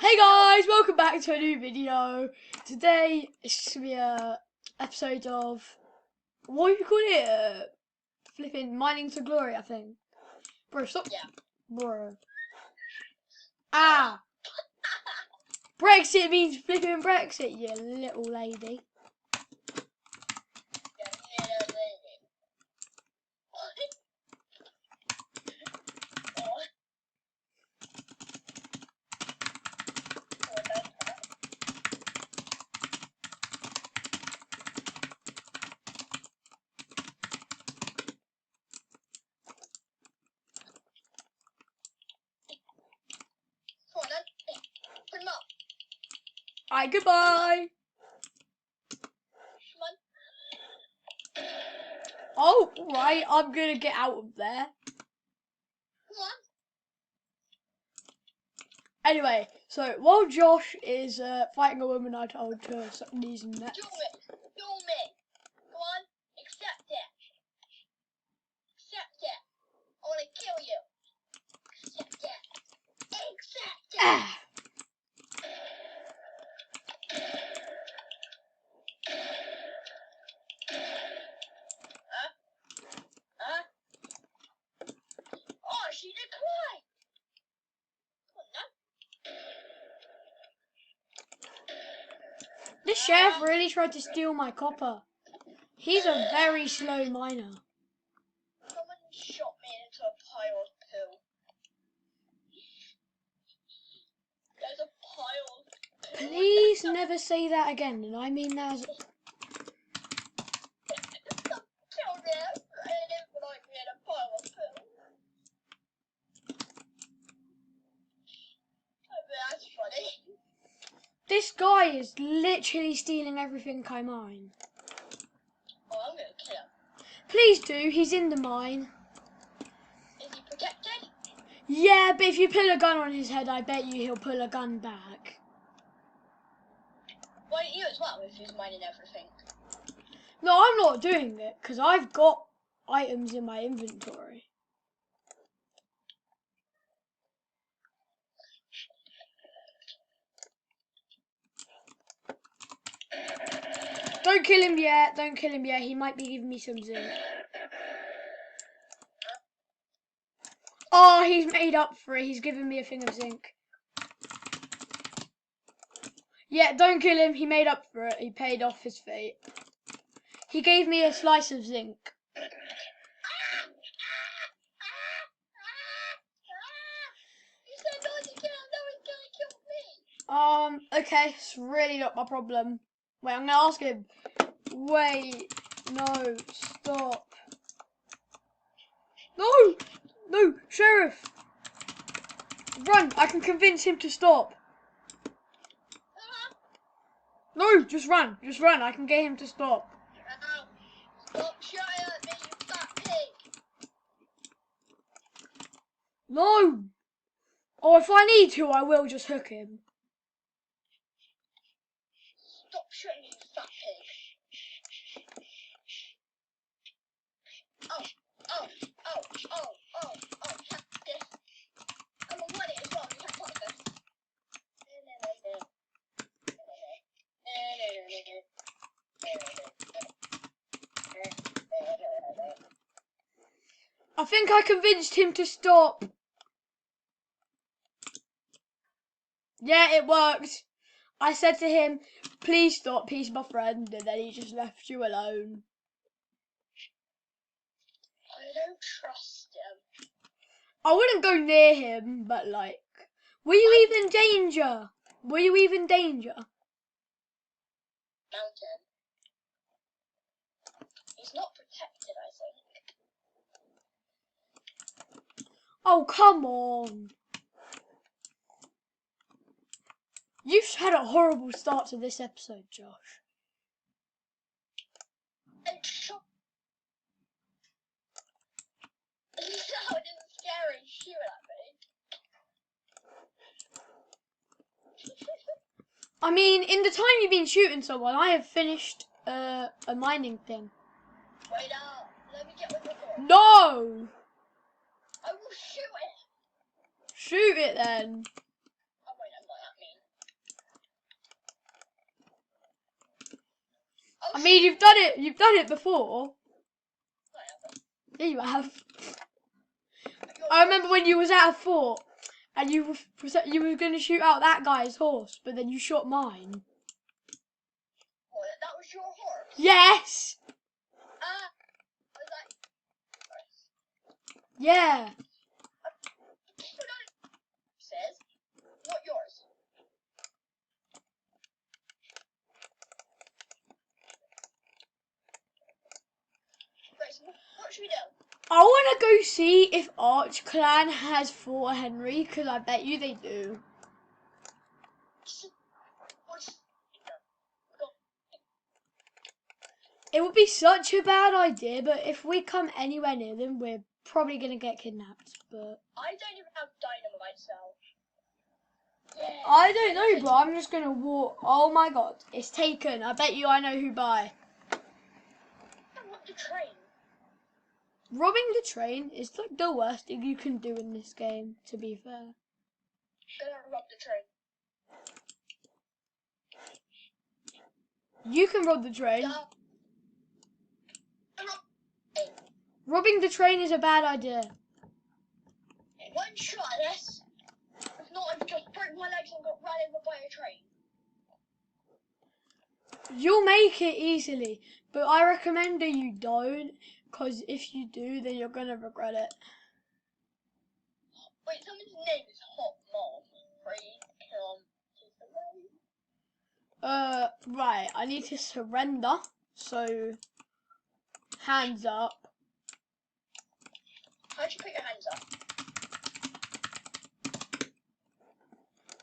Hey guys, welcome back to a new video. Today it's gonna be a episode of what do you call it? Flipping mining to glory, I think. Bro, stop. Yeah. Bro. Ah. Brexit means flipping Brexit, you little lady. Alright, goodbye. Oh, right, I'm gonna get out of there. Anyway, so while Josh is fighting a woman, I told to suck knees and nuts. Do me. Go on, accept it. Accept it. I want to kill you. Accept it. Accept it. Ah. Oh, she declined. This sheriff really tried to steal my copper. He's a very slow miner. Someone shot me into a pile of poo. There's a pile of poo. Please never say that again, and I mean that as... Kill them. I didn't like me in a pile of poo. That's funny. This guy is literally stealing everything I mine. Oh, I'm gonna kill him. Please do, he's in the mine. Is he protected? Yeah, but if you pull a gun on his head, I bet you he'll pull a gun back. Why don't you as well if he's mining everything? No, I'm not doing it, because I've got items in my inventory. Don't kill him yet, don't kill him yet. He might be giving me some zinc. Oh, he's made up for it. He's giving me a thing of zinc. Yeah, don't kill him. He made up for it. He paid off his fate. He gave me a slice of zinc. You said not to kill him, now he's gonna kill me. Okay, it's really not my problem. Wait, I'm gonna ask him. Wait, no, stop. No, no, Sheriff. Run, I can convince him to stop. No, just run, I can get him to stop. Stop shouting at me, you fat pig. No. Oh, if I need to, I will just hook him. Stop shouting, you fat pig. Oh, cactus. I'm a one as well, you can't touch this. I think I convinced him to stop. Yeah, it worked. I said to him, please stop, he's my friend, and then he just left you alone. I don't trust him. I wouldn't go near him, but like, were you even in danger? Were you even in danger? Mountain. He's not protected, I think. Oh, come on. You've had a horrible start to this episode, Josh. And shot. No, it isn't scary. Shoot at me. I mean, in the time you've been shooting someone, I have finished a mining thing. Wait up. Let me get with the door. No! I will shoot it. Shoot it then. Oh wait, I'm not that mean. I mean, you've done it. You've done it before. I haven't. Yeah, you have. Your I remember horse. when you was at a fort and you were going to shoot out that guy's horse, but then you shot mine. Oh, that was your horse. Yes. Was that yours? Yeah. Says, not yours. Right, so what should we do? I want to go see if Arch Clan has Fort Henry, because I bet you they do. It would be such a bad idea, but if we come anywhere near them, we're probably going to get kidnapped. But I don't even have dynamite, so. Yeah. I don't know, but I'm just going to walk. Oh my god, it's taken. I bet you I know who by. I want the train. Robbing the train is like the worst thing you can do in this game, to be fair. Gonna rob the train. You can rob the train. Yeah. Robbing the train is a bad idea. One shot at this. If not, I've just broke my legs and got run over by a train. You'll make it easily, but I recommend that you don't, because if you do, then you're going to regret it. Wait, someone's name is Hot Mom. 3 kilometers away. Right, I need to surrender, so hands up. How'd you put your hands up?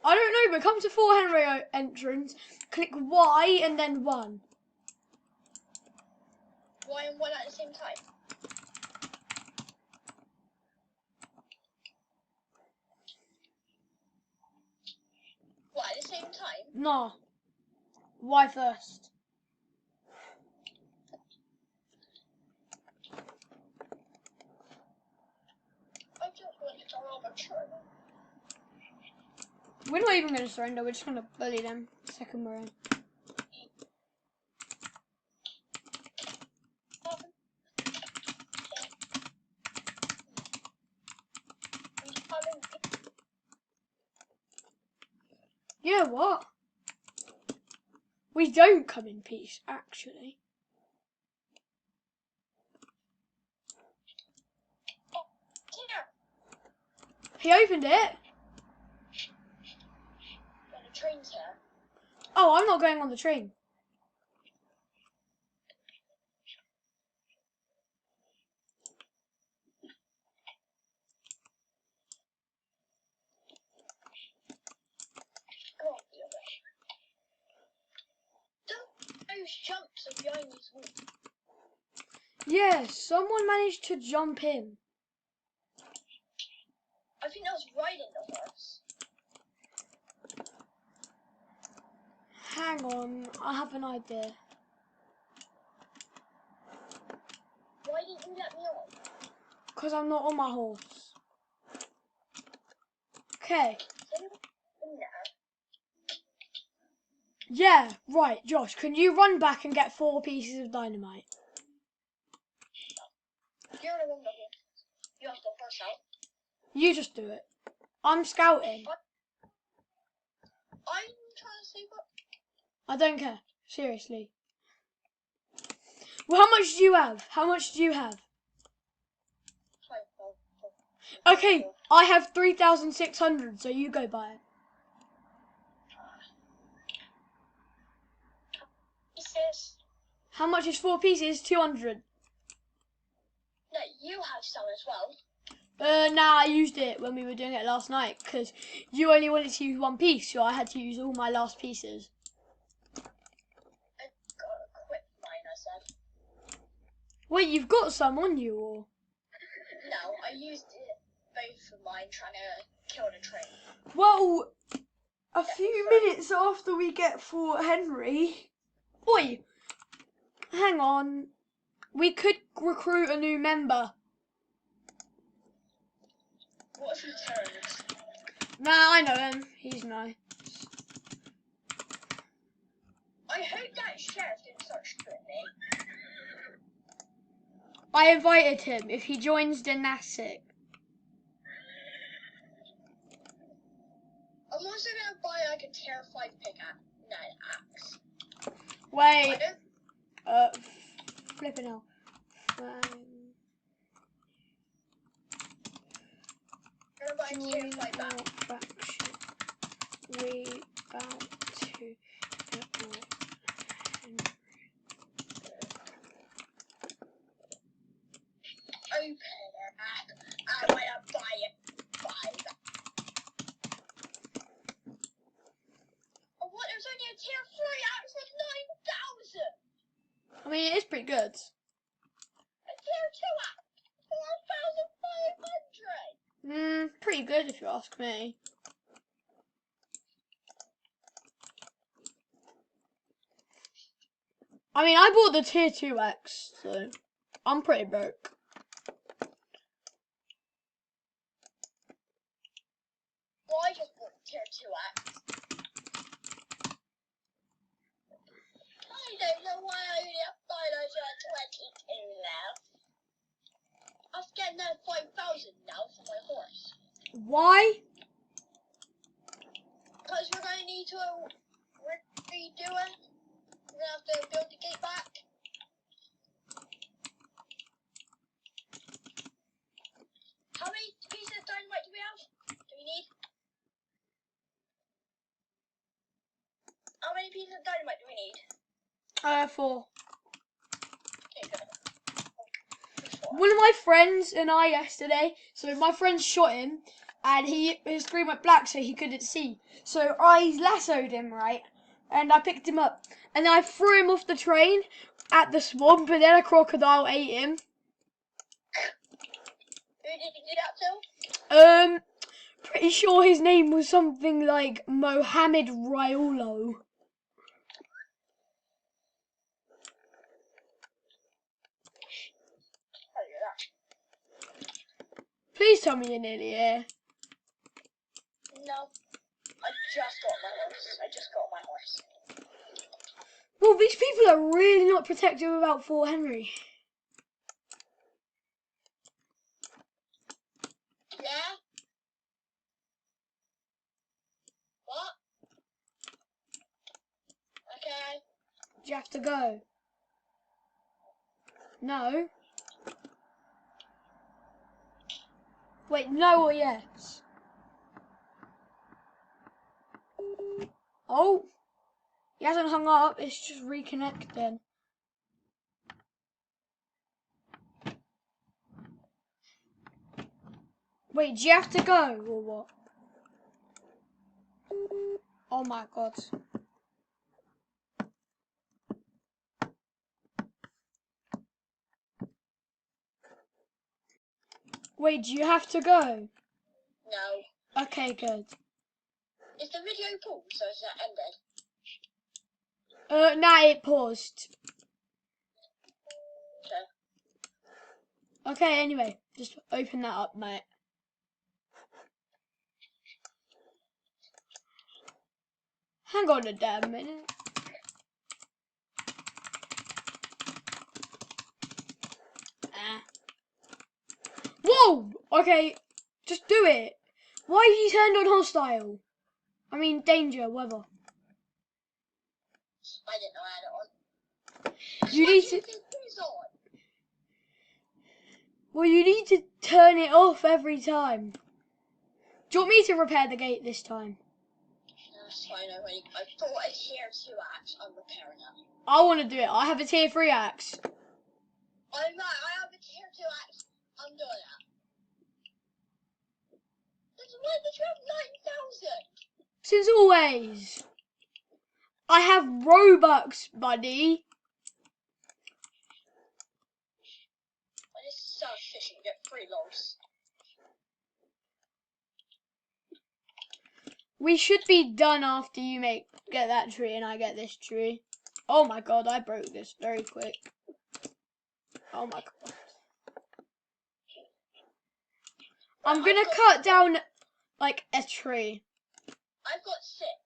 I don't know, but come to Fort Henry entrance, click Y and then 1. Y and 1 at the same time? What, at the same time? No, Y first. I just want to rob a train. We're not even going to surrender, we're just going to bully them the second we're in. You know what? We don't come in peace, actually. He opened it. When the train's here. Oh, I'm not going on the train. Go on, the other. Don't those jumps are behind this wall. Yeah, someone managed to jump in. I think that was riding the horse. Hang on, I have an idea. Why didn't you let me on? Because I'm not on my horse. Okay. Is anyone in there? Yeah, right, Josh, can you run back and get 4 pieces of dynamite? You're the one that you have to horse out. You just do it. I'm scouting. I'm trying to save up. I don't care. Seriously. Well, how much do you have? How much do you have? Okay, I have 3,600, so you go buy it. Pieces. How much is 4 pieces? 200. No, you have some as well. Nah, I used it when we were doing it last night, because you only wanted to use 1 piece, so I had to use all my last pieces. I gotta quit mine, I said. Wait, you've got some on you, or? No, I used it both of mine trying to kill the train. Well, a few minutes after we get Fort Henry... Oi! Hang on. We could recruit a new member. What if he turns? Nah, I know him. He's nice. I hope that sheriff didn't start start streaming. I invited him. If he joins, then that's sick. I'm also gonna buy like a tier 5 axe. Wait. Flipping hell. I'm gonna buy a tier 5 axe. Faction. We bound to get more. Open it up. I wanna buy it. 5. Oh, what? There's only a tier 3 axe with 9,000. I mean, it is pretty good. A tier 2 axe, 4,500. Pretty good if you ask me. I mean, I bought the tier 2X, so I'm pretty broke. Well, I just bought tier 2X. I don't know why I only have 522 left. I was getting that 5,000 now for my horse. Why? Because we're going to need to redo it. We're going to have to build the gate back. How many pieces of dynamite do we have? Do we need? How many pieces of dynamite do we need? 4. Okay, good. 4. One of my friends and I yesterday, so my friend shot him and his screen went black so he couldn't see. So I lassoed him, right? And I picked him up. And then I threw him off the train at the swamp, but then a crocodile ate him. Who did you do that to? Pretty sure his name was something like Mohammed Raiolo. Please tell me you're nearly here. No. I just got my horse. Well, these people are really not protective about Fort Henry. Yeah? What? Okay. Do you have to go? No. Wait, no or yes? Oh. He hasn't hung up, it's just reconnecting. Wait, do you have to go or what? Oh my god. Wait, do you have to go? No. Okay, good. Is the video paused or is that ended? Nah, it paused. Okay. Okay, anyway, just open that up, mate. Hang on a damn minute. Whoa! Okay, just do it. Why have you turned on hostile? I mean, danger, weather. I didn't know I had it on. You need to. Well, you need to turn it off every time. Do you want me to repair the gate this time? That's fine. I thought a tier 2 axe. I'm repairing it. I want to do it. I have a tier 3 axe. I have a tier 2 axe. I'm doing it. Why did you have 9,000? Since always. I have Robux, buddy. I just start fishing, get 3 logs. We should be done after you get that tree and I get this tree. Oh my god, I broke this very quick. Oh my god. I'm gonna cut down like a tree. I've got 6.